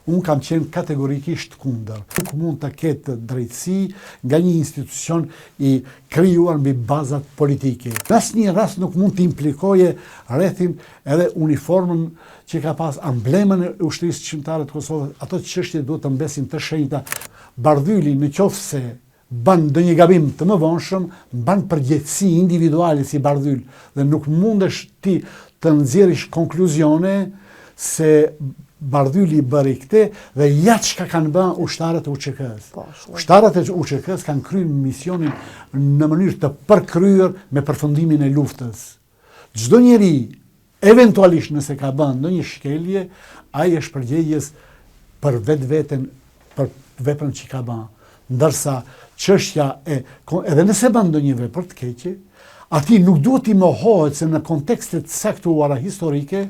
Unë kam qenë kategorikisht kundër. Nuk mund të ketë drejtësi nga një institucion i krijuar mbi bazat politike. Në asnjë rast nuk mund të implikoje rrethin edhe uniformën që ka pas amblemën e ushtrisë shqiptare të Kosovës. Ato çështje duhet të mbesin të shenjta. Bardhyli në qoftë se ban ndonjë gabim të mëvonshëm, ban përgjegjësi individuale si Bardhyl dhe nuk mundesh ti të nxjerrësh konkluzione se Bardhyli bëri këtë dhe ja çka kanë bën ushtarët e UÇK-s. Ushtarët e UÇK-s kanë kryer misionin në mënyrë të përkryer me përfundimin e luftës. Çdo njeri eventualisht nëse ka bën ndonjë shkelje, ai është përgjegjës për vetveten, për veprën që ka bën. Ndërsa çështja edhe nëse bën ndonjë vepër të keqe, ati nuk duhet i mohohet se në kontekstet saktuara historike,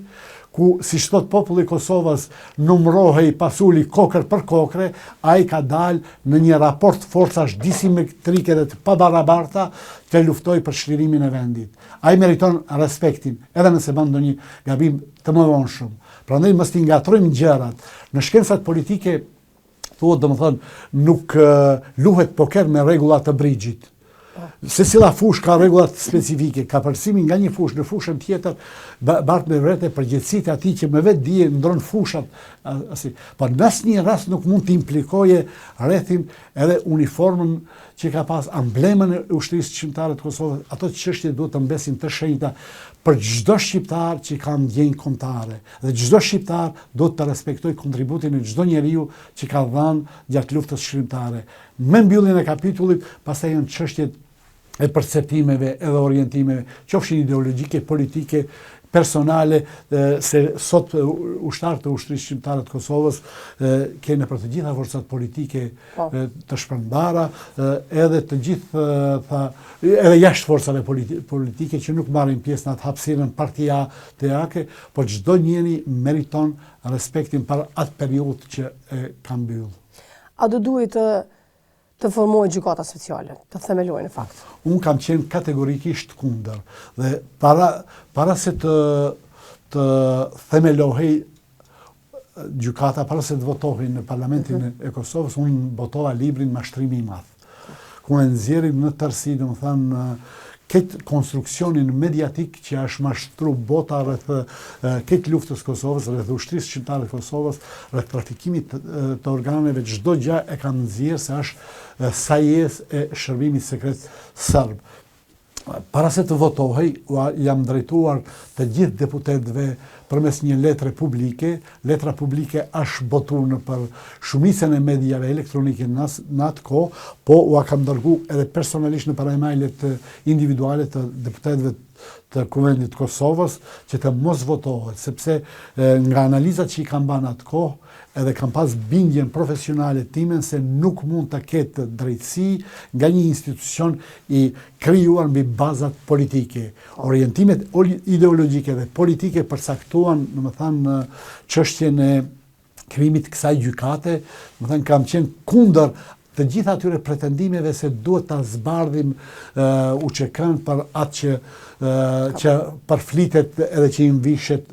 ku, si thot populli i Kosovës, numrohej pasuli kokër për kokre, ai ka dalë në një raport forcash disimetrike dhe të pabarabarta të luftoj për çlirimin e vendit. Ai meriton respektin, edhe nëse bën ndonjë gabim të mëvonshëm. Prandaj mos t'i ngatrojmë gjërat. Në shkencat politike thuhet domethënë nuk luhet poker me rregulla të brigjit. Secila fushë ka rregullat specifike, ka përcimi nga një fushë në fushën tjetër, bart me vërtet përgjegjësitë e atij që me vetë dije ndron fushat. Po në asnjë rast nuk mund të implikoje rrethin edhe uniformën që ka pas amblemën e ushtrisë shqiptare të Kosovës. Ato çështje duhet të mbesin të shenjta për çdo shqiptar që ka ndjenjë kombëtare. Dhe çdo shqiptar duhet të respektojë kontributin e çdo njeriu që ka dhënë gjatë luftës shqiptare. Me mbylljen e kapitullit, pastaj janë çështjet e perceptimeve edhe orientimeve, qofshin ideologjike, politike, personale, se sot ushtarët e ushtrisë shqiptare të Kosovës kene për të gjitha forcat politike të shpërndara, edhe të gjithë edhe jashtë forcave politike që nuk marrin pjesë në atë hapësirën partijake, por çdo njeri meriton respektin për atë periudhë që ka mbyllur. A do duhet të formohet gjykata speciale, të themelojë në fakt? Unë kam qenë kategorikisht kundër dhe para se të themelohej gjykata, para se të votohej në Parlamentin e Kosovës, unë votova librin Mashtrimi i Madh, ku e nxjerrin në tërësi, domethënë, këtë konstruksionin mediatik që është mashtru bota rreth këtë luftës Kosovës, rreth ushtrisë shqiptare të Kosovës, rreth trafikimit të organeve, çdo gjë e kanë nxjerrë se është sajes e shërbimit sekret serb. Para se të votohej, jam drejtuar të gjithë deputetëve përmes një letre publike. Letra publike është botuar për shumicën e mediave elektronike në atë kohë, po ua kam dërguar edhe personalisht në parajmajlet individuale të deputetëve të Kuvendit të Kosovës që të mos votohet, sepse nga analizat që i kam bërë atë kohë, edhe kam pas bindjen profesionale time se nuk mund të ketë drejtësi nga një institucion i krijuar mbi bazat politike. Orientimet ideologjike dhe politike përcaktuan, domethënë, çështjen e krijimit të kësaj gjykate, domethënë kam qenë kundër të gjitha atyre pretendimeve se duhet ta zbardhim UÇK-n për atë që përflitet edhe që i mvishet.